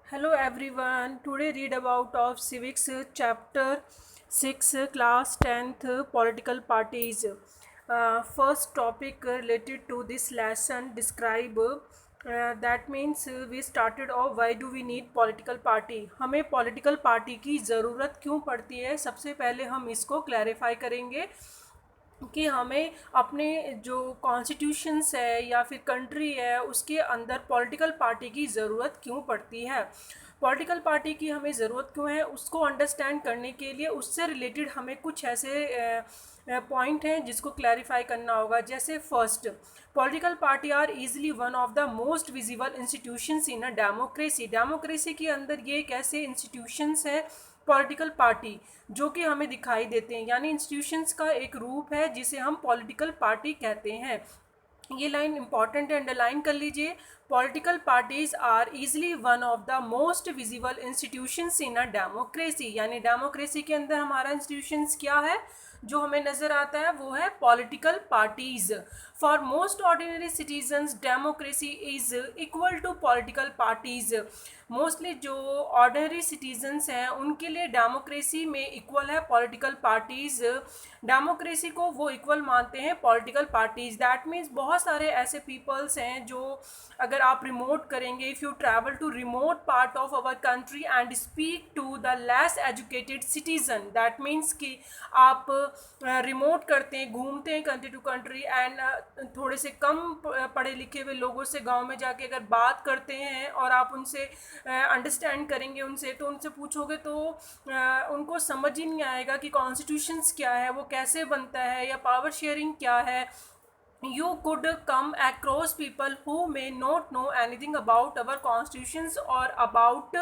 Hello everyone. Today read about of civics chapter 6 class 10th political parties. First topic related to this lesson describe that means we started off why do we need political party. हमें political party की ज़रूरत क्यों पड़ती है, सबसे पहले हम इसको clarify करेंगे कि हमें अपने जो कॉन्स्टिट्यूशंस है या फिर कंट्री है उसके अंदर पॉलिटिकल पार्टी की ज़रूरत क्यों पड़ती है। पॉलिटिकल पार्टी की हमें ज़रूरत क्यों है उसको अंडरस्टैंड करने के लिए उससे रिलेटेड हमें कुछ ऐसे पॉइंट हैं जिसको क्लैरिफाई करना होगा। जैसे first, political party are easily one of the most visible institutions in a democracy. Democracy के अंदर ये एक ऐसे इंस्टीट्यूशंस हैं पॉलिटिकल पार्टी जो कि हमें दिखाई देते हैं, यानी इंस्टीट्यूशंस का एक रूप है जिसे हम पॉलिटिकल पार्टी कहते हैं। ये लाइन इंपॉर्टेंट है, अंडरलाइन कर लीजिए। Political parties are easily one of the most visible institutions in a democracy, यानी डेमोक्रेसी के अंदर हमारा इंस्टीट्यूशंस क्या है जो हमें नज़र आता है वो है political parties. For most ordinary citizens democracy is equal to political parties. Mostly जो ऑर्डिनरी सिटीजन्स हैं उनके लिए डेमोक्रेसी में इक्वल है पॉलिटिकल पार्टीज़। डेमोक्रेसी को वो इक्वल मानते हैं पॉलिटिकल पार्टीज़। दैट मीन्स बहुत सारे ऐसे पीपल्स हैं जो अगर आप रिमोट करेंगे, if you travel to remote part of our country and speak to the less educated citizen, that means कि आप रिमोट करते हैं, घूमते हैं कंट्री टू कंट्री एंड थोड़े से कम पढ़े लिखे हुए लोगों से गांव में जाके अगर बात करते हैं और आप उनसे अंडरस्टैंड करेंगे उनसे, तो उनसे पूछोगे तो उनको समझ ही नहीं आएगा कि कॉन्स्टिट्यूशंस क्या है, वो कैसे बनता है, या पावर शेयरिंग क्या है। You could come across people who may not know anything about our constitutions or about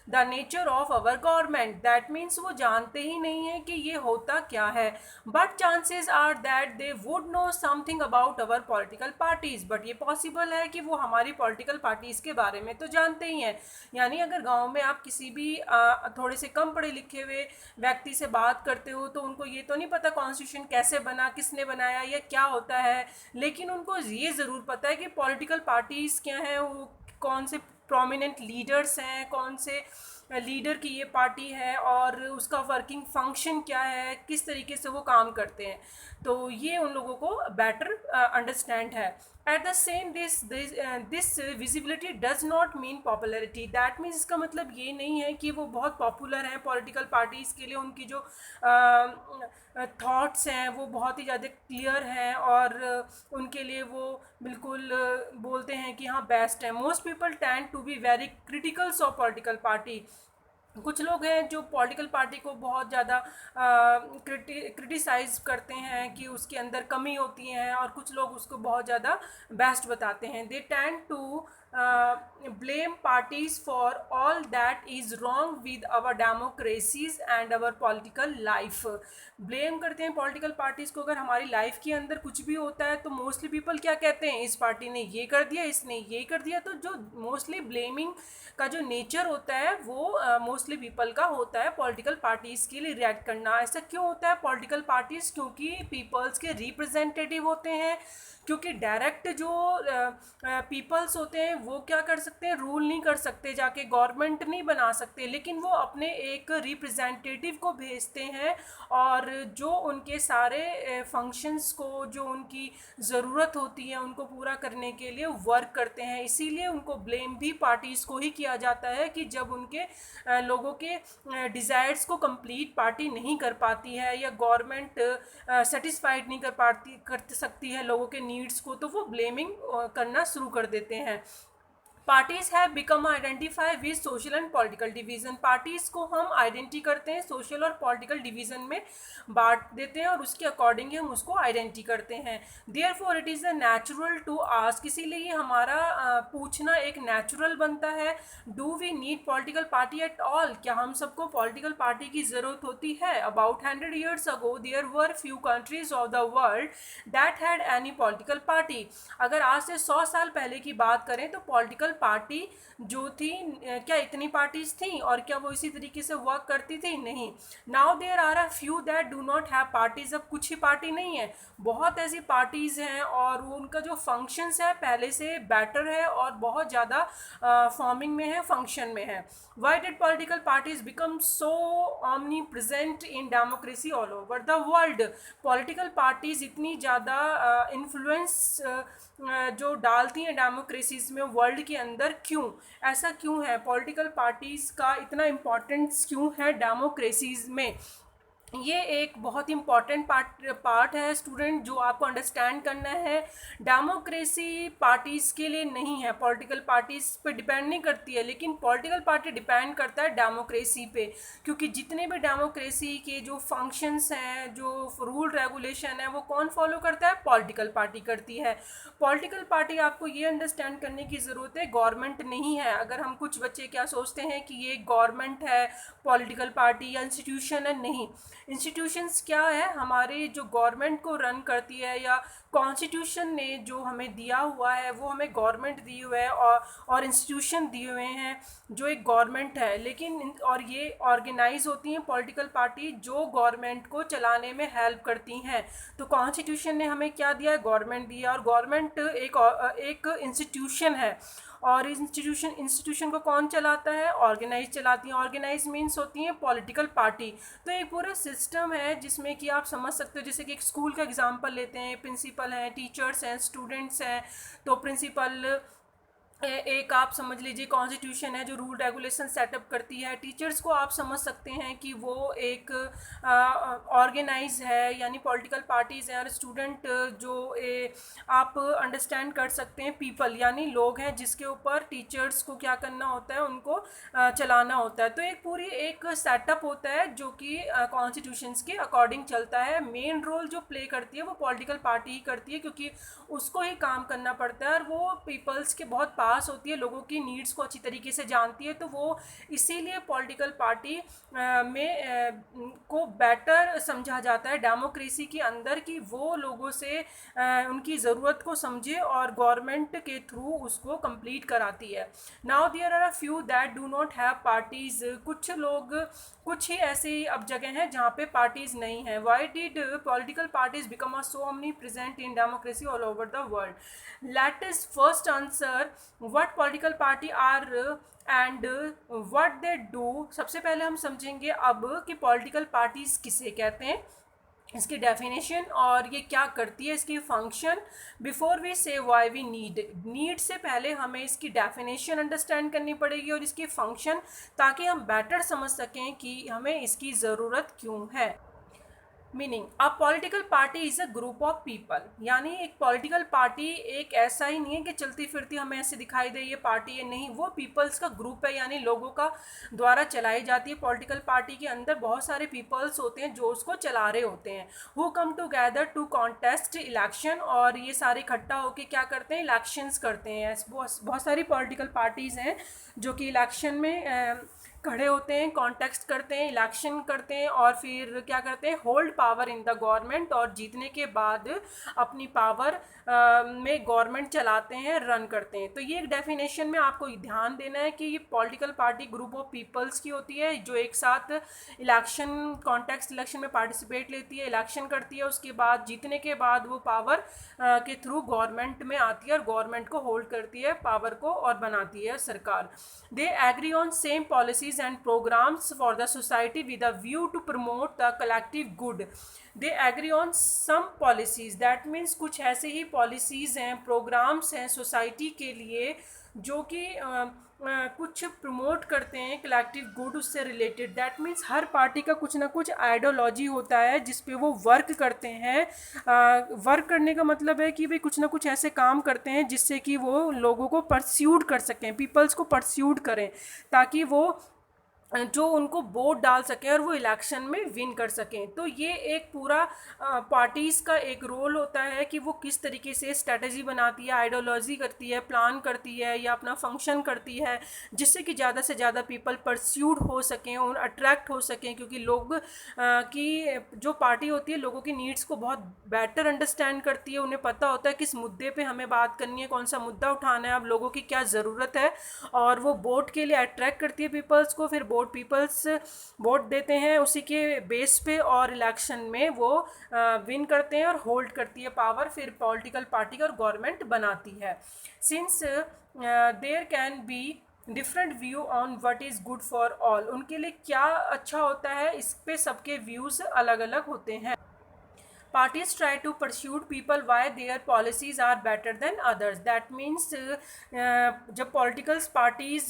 the nature of our government. That means वो जानते ही नहीं है कि ये होता क्या है। But chances are that they would know something about our political parties. But ये possible है कि वो हमारी political parties के बारे में तो जानते ही हैं। यानी अगर गांव में आप किसी भी थोड़े से कम पढ़े लिखे हुए व्यक्ति से बात करते हो तो उनको ये तो नहीं पता कॉन्स्टिट्यूशन कैसे बना, किसने बनाया, या क्या होता है, लेकिन उनको ये ज़रूर पता है कि पॉलिटिकल पार्टीज़ क्या हैं, वो कौन से प्रोमिनेंट लीडर्स हैं, कौन से लीडर की ये पार्टी है और उसका वर्किंग फंक्शन क्या है, किस तरीके से वो काम करते हैं। तो ये उन लोगों को बेटर अंडरस्टैंड है। At the same this visibility does not mean popularity. That means इसका मतलब ये नहीं है कि वो बहुत पॉपुलर हैं। पॉलिटिकल पार्टीज़ के लिए उनकी जो थॉट्स हैं वो बहुत ही ज़्यादा क्लियर हैं और उनके लिए वो बिल्कुल बोलते हैं कि हाँ बेस्ट है। Most people tend to be very criticals of political party. कुछ लोग हैं जो पॉलिटिकल पार्टी को बहुत ज़्यादा क्रिटिसाइज करते हैं कि उसके अंदर कमी होती है, और कुछ लोग उसको बहुत ज़्यादा बेस्ट बताते हैं। They tend to blame parties for all that is wrong with our democracies and our political life। Blame करते हैं पॉलिटिकल पार्टीज़ को। अगर हमारी लाइफ के अंदर कुछ भी होता है तो मोस्टली पीपल क्या कहते हैं, इस पार्टी ने ये कर दिया, इसने ये कर दिया। तो जो मोस्टली ब्लेमिंग का जो नेचर होता है वो मोस्टली पीपल का होता है पॉलिटिकल पार्टीज़ के लिए रिएक्ट करना। ऐसा क्यों होता है पॉलिटिकल पार्टीज़? क्योंकि पीपल्स के रिप्रेजेंटेटिव होते हैं, क्योंकि डायरेक्ट जो पीपल्स होते हैं वो क्या कर सकते हैं, रूल नहीं कर सकते, जाके गवर्नमेंट नहीं बना सकते, लेकिन वो अपने एक रिप्रेजेंटेटिव को भेजते हैं और जो उनके सारे फंक्शंस को, जो उनकी ज़रूरत होती है उनको पूरा करने के लिए वर्क करते हैं। इसीलिए उनको ब्लेम भी पार्टीज़ को ही किया जाता है कि जब उनके लोगों के डिज़ायर्स को कंप्लीट पार्टी नहीं कर पाती है या गवर्नमेंट सेटिस्फाइड नहीं कर सकती है लोगों के नीड्स को, तो वो ब्लेमिंग करना शुरू कर देते हैं। Parties have become identify with social and political division. Parties को हम आइडेंटिटी करते हैं, सोशल और पॉलिटिकल डिवीजन में बांट देते हैं और उसके अकॉर्डिंग हम उसको आइडेंटिटी करते हैं। Therefore it is a natural to ask, इसीलिए हमारा पूछना एक नेचुरल बनता है, do we need political party at all? क्या हम सबको पॉलिटिकल पार्टी की ज़रूरत होती है? About 100 years ago there were few countries of the world that had any political party. अगर आज से 100 साल पहले की बात करें तो पॉलिटिकल पॉलिटिकल पार्टी जो थी, क्या इतनी पार्टीज थी और क्या वो इसी तरीके से वर्क करती थी? नहीं। Now there are a few that do not have parties. अब कुछ ही पार्टी नहीं है, बहुत ऐसी पार्टीज हैं और वो उनका जो फंक्शंस है पहले से बेटर है और बहुत ज़्यादा फॉर्मिंग में है, फंक्शन में है। Why did political parties become so omni present in democracy all over the world? Political parties इतनी ज़्यादा इन्फ्लुएंस जो डालती हैं डेमोक्रेसीज में वर्ल्ड के अंदर, क्यों? ऐसा क्यों है? पॉलिटिकल पार्टीज़ का इतना इम्पोर्टेंस क्यों है डेमोक्रेसीज में? ये एक बहुत ही इम्पॉर्टेंट पार्ट है स्टूडेंट, जो आपको अंडरस्टैंड करना है। डेमोक्रेसी पार्टीज़ के लिए नहीं है, पॉलिटिकल पार्टीज़ पे डिपेंड नहीं करती है, लेकिन पॉलिटिकल पार्टी डिपेंड करता है डेमोक्रेसी पे, क्योंकि जितने भी डेमोक्रेसी के जो फंक्शंस हैं, जो रूल रेगुलेशन है, वो कौन फॉलो करता है? पॉलिटिकल पार्टी करती है। पॉलिटिकल पार्टी, आपको ये अंडरस्टैंड करने की ज़रूरत है, गवर्नमेंट नहीं है। अगर हम कुछ बच्चे क्या सोचते हैं कि ये गवर्नमेंट है पॉलिटिकल पार्टी या इंस्टीट्यूशन है, नहीं। इंस्टीट्यूशंस क्या है? हमारे जो गवर्नमेंट को रन करती है, या कॉन्स्टिट्यूशन ने जो हमें दिया हुआ है वो हमें गवर्नमेंट दी हुआ है, और इंस्टीट्यूशन दिए हुए हैं जो एक गवर्नमेंट है। लेकिन और ये ऑर्गेनाइज होती हैं पॉलिटिकल पार्टी जो गवर्नमेंट को चलाने में हेल्प करती हैं। तो कॉन्स्टिट्यूशन ने हमें क्या दिया है? गवर्नमेंट दिया, और गवर्नमेंट एक इंस्टीट्यूशन है, और इंस्टीट्यूशन को कौन चलाता है? ऑर्गेनाइज चलाती हैं। ऑर्गेनाइज मीन्स होती हैं पॉलिटिकल पार्टी। तो एक पूरा सिस्टम है जिसमें कि आप समझ सकते हो, जैसे कि एक स्कूल का एग्जांपल लेते हैं, प्रिंसिपल हैं, टीचर्स हैं, स्टूडेंट्स हैं। तो प्रिंसिपल एक आप समझ लीजिए कॉन्स्टिट्यूशन है जो रूल रेगुलेशन सेटअप करती है। टीचर्स को आप समझ सकते हैं कि वो एक ऑर्गेनाइज है, यानी पॉलिटिकल पार्टीज़ हैं। और स्टूडेंट जो आप अंडरस्टैंड कर सकते हैं, पीपल यानी लोग हैं जिसके ऊपर टीचर्स को क्या करना होता है? उनको चलाना होता है। तो एक पूरी एक सेटअप होता है जो कि कॉन्स्टिट्यूशंस के अकॉर्डिंग चलता है। मेन रोल जो प्ले करती है वो पॉलिटिकल पार्टी ही करती है, क्योंकि उसको ही काम करना पड़ता है, और वो पीपल्स के बहुत पास होती है, लोगों की नीड्स को अच्छी तरीके से जानती है। तो वो इसीलिए पॉलिटिकल पार्टी में को बेटर समझा जाता है डेमोक्रेसी के अंदर, कि वो लोगों से उनकी ज़रूरत को समझे और गवर्नमेंट के थ्रू उसको कंप्लीट कराती है। Now there are a few that do not have parties. कुछ लोग, कुछ ही ऐसी अब जगह हैं जहाँ पे पार्टीज़ नहीं हैं। Why did political parties become a so omni present in democracy all over the world? Let us first answer what political party are and what they do. सबसे पहले हम समझेंगे अब कि पॉलिटिकल पार्टीज किसे कहते हैं, इसकी डेफिनेशन और ये क्या करती है, इसकी फंक्शन। बिफोर वी से वाई वी नीड से पहले हमें इसकी डेफिनेशन अंडरस्टैंड करनी पड़ेगी और इसकी फंक्शन, ताकि हम बेटर समझ सकें कि हमें इसकी ज़रूरत क्यों है। Meaning, a political party is a group of people, यानी एक पॉलिटिकल पार्टी एक ऐसा ही नहीं है कि चलती फिरती हमें ऐसे दिखाई दे ये पार्टी है, नहीं, वो पीपल्स का ग्रुप है, यानी लोगों का द्वारा चलाई जाती है। पॉलिटिकल पार्टी के अंदर बहुत सारे पीपल्स होते हैं जो उसको चला रहे होते हैं। Who come together to contest election, और ये सारे इकट्ठा होकर क्या करते हैं? इलेक्शंस करते हैं। बहुत सारी पॉलिटिकल पार्टीज़ हैं जो कि इलेक्शन में खड़े होते हैं, कॉन्टेस्ट करते हैं, इलेक्शन करते हैं, और फिर क्या करते हैं? Hold power in the government, और जीतने के बाद अपनी पावर में गवर्नमेंट चलाते हैं, रन करते हैं। तो ये एक डेफिनेशन में आपको ध्यान देना है कि ये political party group of peoples की होती है जो एक साथ इलेक्शन, कॉन्टेस्ट इलेक्शन में पार्टिसिपेट लेती है, इलेक्शन करती है, उसके बाद जीतने के बाद वो पावर के थ्रू गवर्नमेंट में आती है और गवर्नमेंट को होल्ड करती है पावर को और बनाती है सरकार। They agree on same policies and programs for the society with a view to promote the collective good. They agree on some policies, that means कुछ ऐसे ही policies हैं, programs हैं सोसाइटी के लिए जो कि कुछ प्रमोट करते हैं कलेक्टिव गुड, उससे related. That means her party का कुछ ना कुछ आइडियोलॉजी होता है जिस पे वो वर्क करते हैं। वर्क करने का मतलब है कि वे कुछ ना कुछ ऐसे काम करते हैं जिससे कि वो लोगों को परस्यूड कर सकें, पीपल्स को परस्यूड करें, ताकि वो जो उनको वोट डाल सकें और वो इलेक्शन में विन कर सकें। तो ये एक पूरा पार्टीज़ का एक रोल होता है कि वो किस तरीके से स्ट्रेटजी बनाती है, आइडियोलॉजी करती है, प्लान करती है या अपना फंक्शन करती है, जिससे कि ज़्यादा से ज़्यादा पीपल परस्यूड हो सकें और अट्रैक्ट हो सकें, क्योंकि लोग की जो पार्टी होती है लोगों की नीड्स को बहुत बेटर अंडरस्टैंड करती है। उन्हें पता होता है किस मुद्दे पे हमें बात करनी है, कौन सा मुद्दा उठाना है, अब लोगों की क्या ज़रूरत है, और वो वोट के लिए अट्रैक्ट करती है पीपल्स को। फिर पीपल्स वोट देते हैं उसी के बेस पे, और इलेक्शन में वो विन करते हैं और होल्ड करती है पावर, फिर पॉलिटिकल पार्टी और गवर्नमेंट बनाती है। Since there can be different view on what is good for all, उनके लिए क्या अच्छा होता है इस पे सबके व्यूज़ अलग अलग होते हैं। Parties try to persuade people why their policies are better than others. That means जब political parties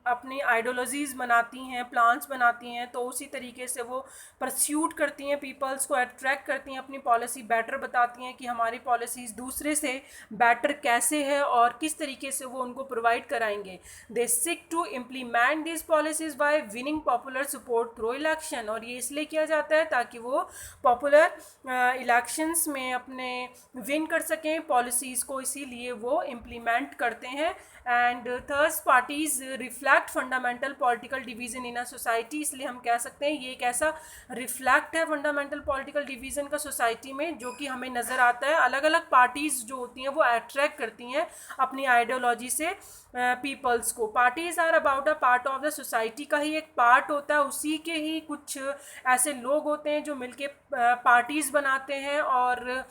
अपनी ideologies बनाती हैं, plans बनाती हैं, तो उसी तरीके से वो परस्यूट करती हैं, पीपल्स को अट्रैक्ट करती हैं, अपनी पॉलिसी बेटर बताती हैं कि हमारी पॉलिसीज़ दूसरे से बेटर कैसे है और किस तरीके से वो उनको प्रोवाइड कराएंगे। They seek to implement this policies by winning popular support through election, और ये इसलिए किया जाता है ताकि वो पॉपुलर इलेक्शंस में अपने विन कर सकें पॉलिसीज़ को, इसीलिए वो इम्प्लीमेंट करते हैं। And third, parties reflect fundamental political division in a society, इसलिए हम कह सकते हैं ये एक ऐसा रिफ्लेक्ट है फंडामेंटल पॉलिटिकल डिवीज़न का सोसाइटी में, जो कि हमें नज़र आता है। अलग अलग पार्टीज़ जो होती हैं वो अट्रैक्ट करती हैं अपनी आइडियोलॉजी से पीपल्स को। Parties are about a part of the society का ही एक पार्ट होता है, उसी के ही कुछ ऐसे लोग होते हैं जो मिलके पार्टीज़ बनाते हैं, और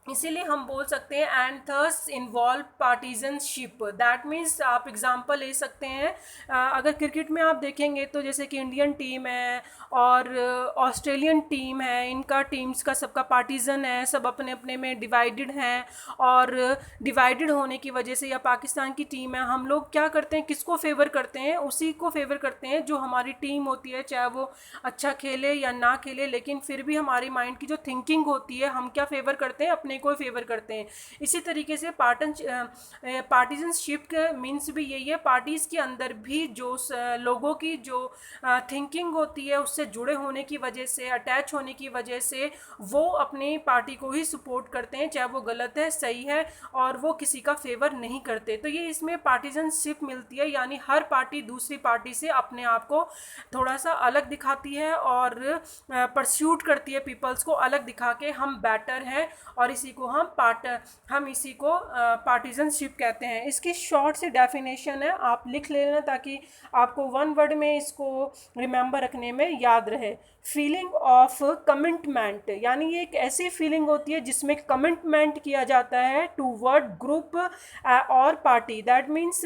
इसीलिए हम बोल सकते हैं and thus involve partisanship. That means आप एग्जांपल ले सकते हैं, अगर क्रिकेट में आप देखेंगे तो जैसे कि इंडियन टीम है और ऑस्ट्रेलियन टीम है, इनका टीम्स का सबका पार्टीजन है, सब अपने अपने में डिवाइडेड हैं, और डिवाइडेड होने की वजह से, या पाकिस्तान की टीम है, हम लोग क्या करते हैं, किसको फेवर करते हैं, उसी को फेवर करते हैं जो हमारी टीम होती है, चाहे वो अच्छा खेले या ना खेले, लेकिन फिर भी हमारी माइंड की जो थिंकिंग होती है, हम क्या फेवर करते हैं, अपने को फेवर करते हैं। इसी तरीके से पार्टीजनशिप मीन्स भी यही है, पार्टीज़ के अंदर भी जो लोगों की जो थिंकिंग होती है उससे जुड़े होने की वजह से, अटैच होने की वजह से वो अपनी पार्टी को ही सपोर्ट करते हैं, चाहे वो गलत है सही है, और वो किसी का फेवर नहीं करते। तो ये इसमें पार्टीजनशिप मिलती है, यानी हर पार्टी दूसरी पार्टी से अपने आप को थोड़ा सा अलग दिखाती है और परस्यूट करती है पीपल्स को अलग दिखा के, हम बेटर हैं, और इसी को हम इसी को पार्टीजनशिप कहते हैं। इसकी शॉर्ट सी डेफिनेशन है, आप लिख लेना ताकि आपको वन वर्ड में इसको रिमेंबर रखने में याद रहे। फीलिंग ऑफ कमिटमेंट, यानी ये एक ऐसी फीलिंग होती है जिसमें कमिटमेंट किया जाता है टू वर्ड ग्रुप और पार्टी। दैट मीन्स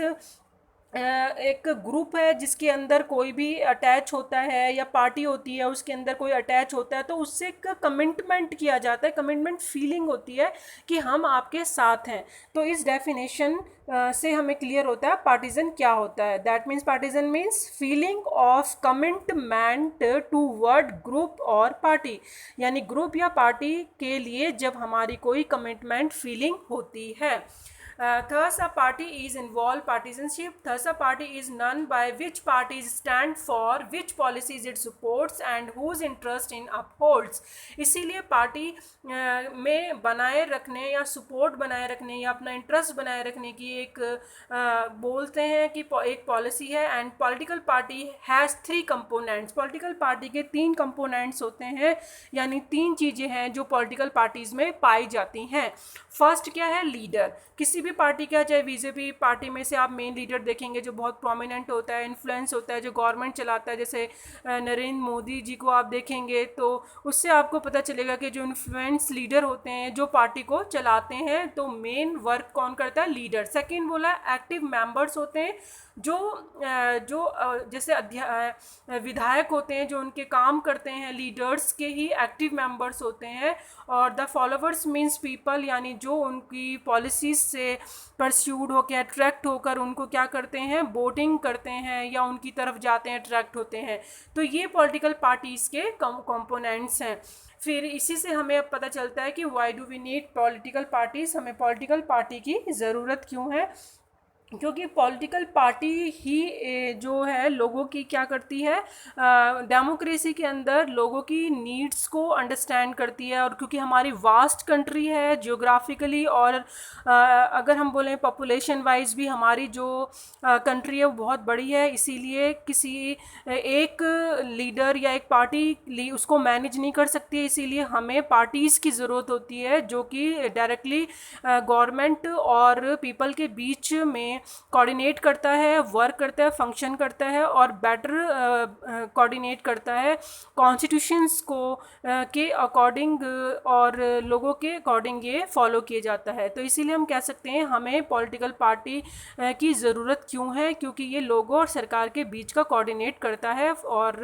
एक ग्रुप है जिसके अंदर कोई भी अटैच होता है, या पार्टी होती है उसके अंदर कोई अटैच होता है, तो उससे एक कमिटमेंट किया जाता है, कमिटमेंट फीलिंग होती है कि हम आपके साथ हैं। तो इस डेफिनेशन से हमें क्लियर होता है पार्टीजन क्या होता है। That means partisan means feeling of commitment to word group और पार्टी, यानी ग्रुप या पार्टी के लिए जब हमारी कोई कमिटमेंट फीलिंग होती है। Thus, a party is involved partisanship. Thus, a party is known by which parties stand for, which policies it supports, and whose interest in upholds. इसीलिए पार्टी में बनाए रखने या सपोर्ट बनाए रखने या अपना इंटरेस्ट बनाए रखने की एक बोलते हैं कि एक पॉलिसी है। And political party has 3 components. Political party के 3 कंपोनेंट्स होते हैं, यानी 3 चीज़ें हैं जो पॉलिटिकल पार्टीज़ में पाई जाती हैं। फर्स्ट क्या है, लीडर। किसी भी पार्टी का, चाहे बीजेपी पार्टी में से आप मेन लीडर देखेंगे जो बहुत प्रोमिनेंट होता है, इन्फ्लुएंस होता है, जो गवर्नमेंट चलाता है, जैसे नरेंद्र मोदी जी को आप देखेंगे तो उससे आपको पता चलेगा कि जो इन्फ्लुएंस लीडर होते हैं जो पार्टी को चलाते हैं, तो मेन वर्क कौन करता है, लीडर। सेकेंड बोला एक्टिव मेंबर्स होते हैं, जो जैसे विधायक होते हैं जो उनके काम करते हैं, लीडर्स के ही एक्टिव मेंबर्स होते हैं। और द फॉलोवर्स मीन्स पीपल, यानी जो उनकी पॉलिसीज से परस्यूड होकर अट्रैक्ट होकर उनको क्या करते हैं, वोटिंग करते हैं या उनकी तरफ जाते हैं, अट्रैक्ट होते हैं। तो ये पॉलिटिकल पार्टीज़ के कंपोनेंट्स हैं। फिर इसी से हमें अब पता चलता है कि why do we need political parties, हमें पॉलिटिकल पार्टी की ज़रूरत क्यों है। क्योंकि पॉलिटिकल पार्टी ही जो है लोगों की क्या करती है, डेमोक्रेसी के अंदर लोगों की नीड्स को अंडरस्टैंड करती है। और क्योंकि हमारी वास्ट कंट्री है जियोग्राफिकली, और अगर हम बोलें पॉपुलेशन वाइज भी हमारी जो कंट्री है वो बहुत बड़ी है, इसीलिए किसी एक लीडर या एक पार्टी उसको मैनेज नहीं कर सकती है। इसीलिए हमें पार्टीज़ की ज़रूरत होती है जो कि डायरेक्टली गवर्नमेंट और पीपल के बीच में कोऑर्डिनेट करता है, वर्क करता है, फंक्शन करता है और बेटर कोऑर्डिनेट करता है कॉन्स्टिट्यूशंस को के अकॉर्डिंग और लोगों के अकॉर्डिंग ये फॉलो किए जाता है। तो इसीलिए हम कह सकते हैं हमें पॉलिटिकल पार्टी की ज़रूरत क्यों है, क्योंकि ये लोगों और सरकार के बीच का कोऑर्डिनेट करता है और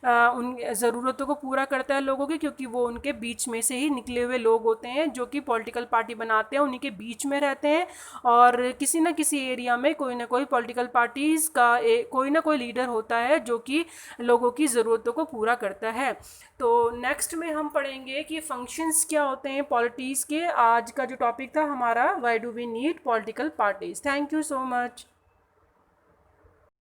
उन ज़रूरतों को पूरा करता है लोगों की, क्योंकि वो उनके बीच में से ही निकले हुए लोग होते हैं जो कि पॉलिटिकल पार्टी बनाते हैं, उन्हीं के बीच में रहते हैं। और किसी न किसी एरिया में कोई ना कोई पॉलिटिकल पार्टीज़ का कोई ना कोई लीडर होता है जो कि लोगों की ज़रूरतों को पूरा करता है। तो नेक्स्ट में हम पढ़ेंगे कि फंक्शंस क्या होते हैं पॉलिटिक्स के। आज का जो टॉपिक था हमारा, why do we need political parties. Thank you so much.